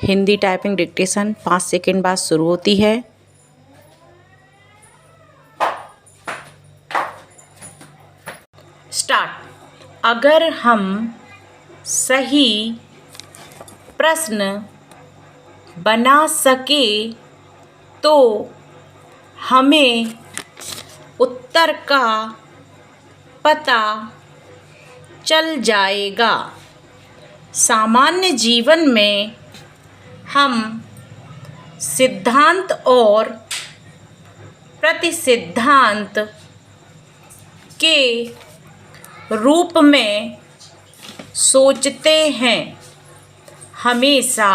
Hindi typing dictation 5 second बाद शुरू होती है। स्टार्ट। अगर हम सही प्रश्न बना सके तो हमें उत्तर का पता चल जाएगा। सामान्य जीवन में हम सिद्धांत और प्रतिसिद्धांत के रूप में सोचते हैं। हमेशा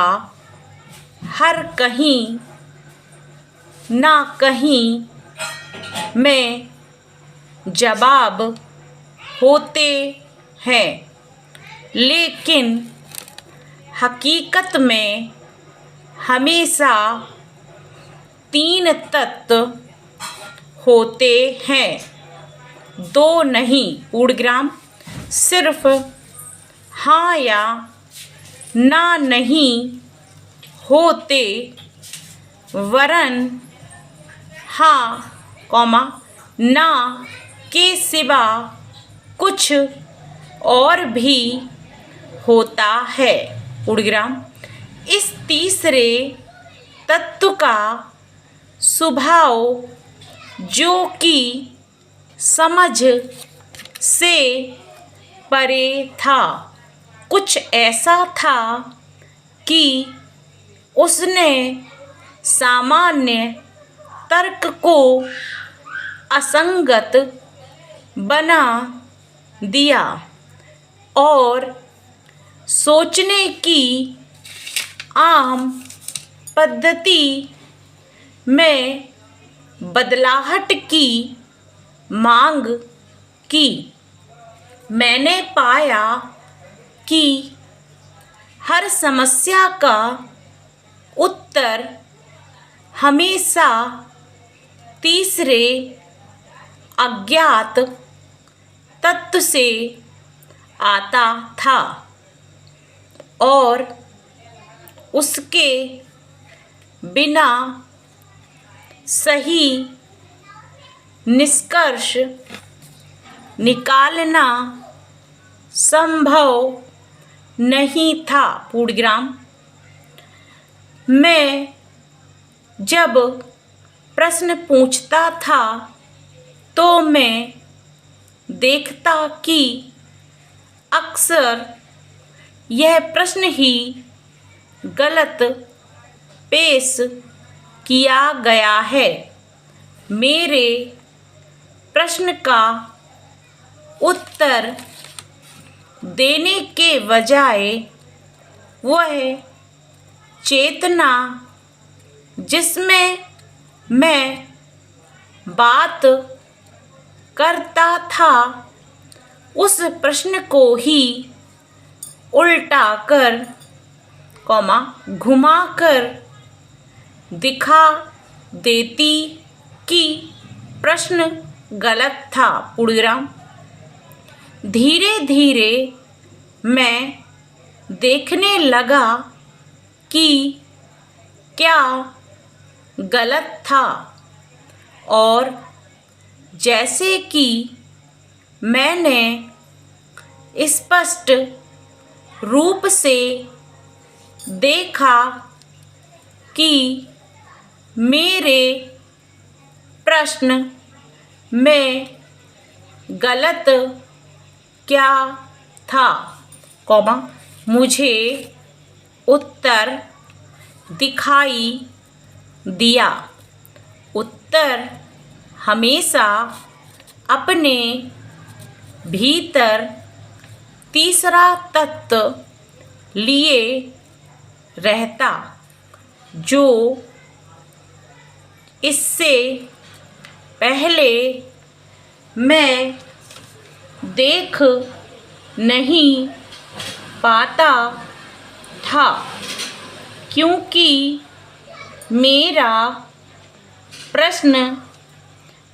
हर कहीं ना कहीं में जवाब होते हैं, लेकिन हकीकत में हमेशा 3 तत्व होते हैं, 2 नहीं। पूर्णविराम। सिर्फ हाँ या ना नहीं होते, वरन हाँ कॉमा ना के सिवा कुछ और भी होता है। पूर्णविराम। इस तीसरे तत्व का स्वभाव, जो कि समझ से परे था, कुछ ऐसा था कि उसने सामान्य तर्क को असंगत बना दिया और सोचने की आम पद्धति में बदलाहट की मांग की। मैंने पाया कि हर समस्या का उत्तर हमेशा तीसरे अज्ञात तत्व से आता था और उसके बिना सही निष्कर्ष निकालना संभव नहीं था। पूर्णविराम। मैं जब प्रश्न पूछता था तो मैं देखता कि अक्सर यह प्रश्न ही गलत पेश किया गया है। मेरे प्रश्न का उत्तर देने के बजाय वह चेतना जिसमें मैं बात करता था, उस प्रश्न को ही उल्टा कर कॉमा घुमा कर दिखा देती कि प्रश्न गलत था। पूर्णविराम। धीरे धीरे मैं देखने लगा कि क्या गलत था, और जैसे कि मैंने स्पष्ट रूप से देखा कि मेरे प्रश्न में गलत क्या था, कॉमा मुझे उत्तर दिखाई दिया। उत्तर हमेशा अपने भीतर तीसरा तत्व लिए रहता, जो इससे पहले मैं देख नहीं पाता था, क्योंकि मेरा प्रश्न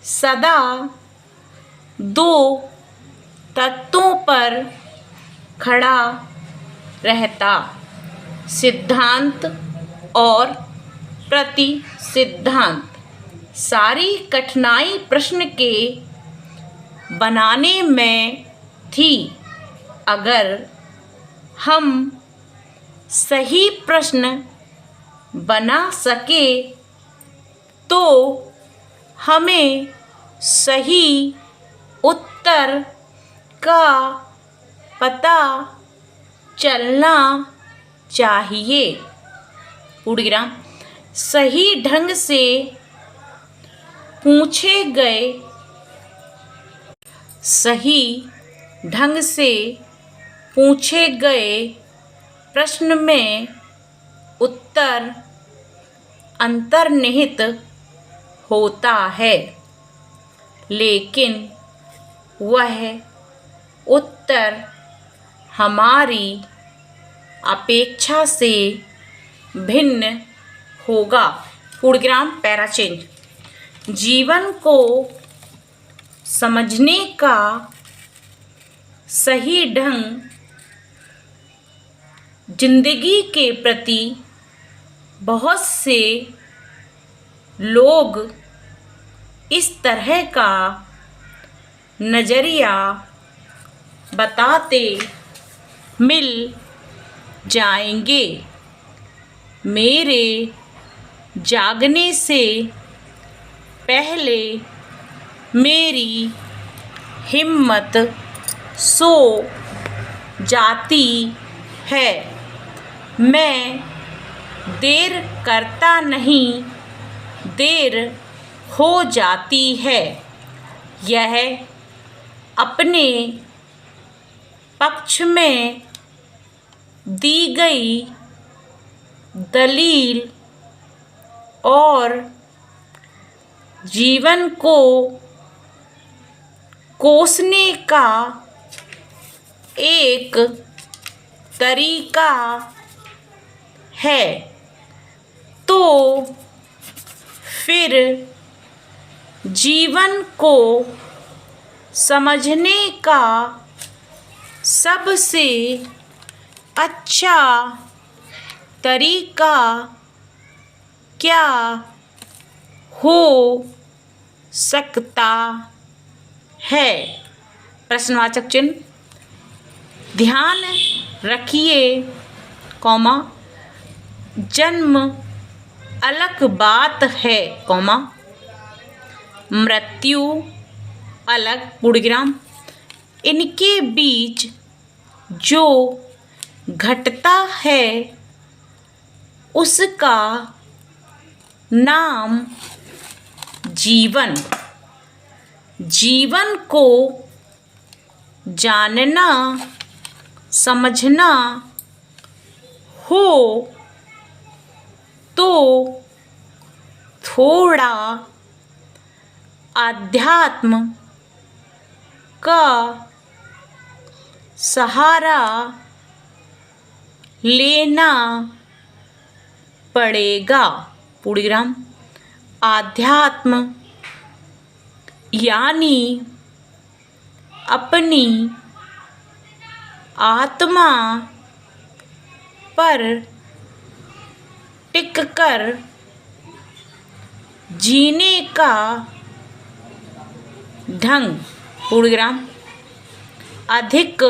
सदा 2 तत्वों पर खड़ा रहता। सिद्धांत और प्रति सिद्धांत। सारी कठिनाई प्रश्न के बनाने में थी। अगर हम सही प्रश्न बना सके तो हमें सही उत्तर का पता चलना चाहिए। पूर्णविराम। सही ढंग से पूछे गए प्रश्न में उत्तर अंतर्निहित होता है, लेकिन वह उत्तर हमारी अपेक्षा से भिन्न होगा। पूर्णविराम पैरा चेंज। जीवन को समझने का सही ढंग जिंदगी के प्रति बहुत से लोग इस तरह का नज़रिया बताते मिल जाएंगे। मेरे जागने से पहले मेरी हिम्मत सो जाती है। मैं देर करता नहीं, देर हो जाती है। यह अपने पक्ष में दी गई दलील और जीवन को कोसने का एक तरीका है। तो फिर जीवन को समझने का सबसे अच्छा तरीका क्या हो सकता है? प्रश्नवाचक चिन्ह। ध्यान रखिए, कॉमा, जन्म अलग बात है, कॉमा, मृत्यु अलग। पूर्णविराम। इनके बीच जो घटता है उसका नाम जीवन। जीवन को जानना समझना हो तो थोड़ा आध्यात्म का सहारा लेना पड़ेगा। पूर्णविराम। आध्यात्म यानी अपनी आत्मा पर टिककर जीने का ढंग। पूर्णविराम। अधिक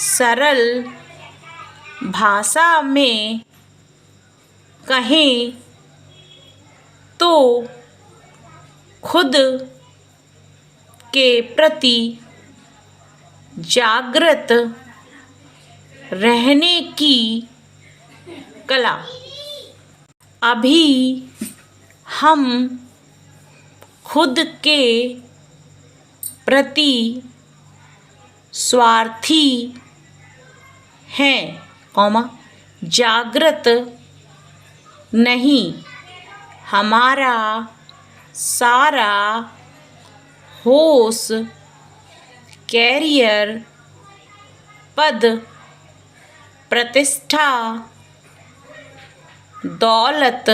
सरल भाषा में कहें तो खुद के प्रति जागृत रहने की कला। अभी हम खुद के प्रति स्वार्थी हैं, कॉमा, जागृत नहीं। हमारा सारा होश कैरियर, पद, प्रतिष्ठा, दौलत,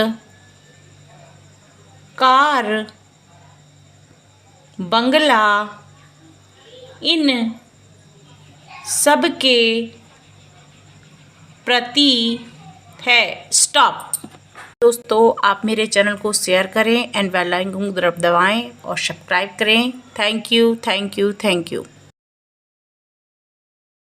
कार, बंगला, इन सब के प्रति है। स्टॉप। दोस्तों आप मेरे चैनल को शेयर करें एंड बेल आइकन दबाएं और सब्सक्राइब करें। Thank you, thank you, thank you.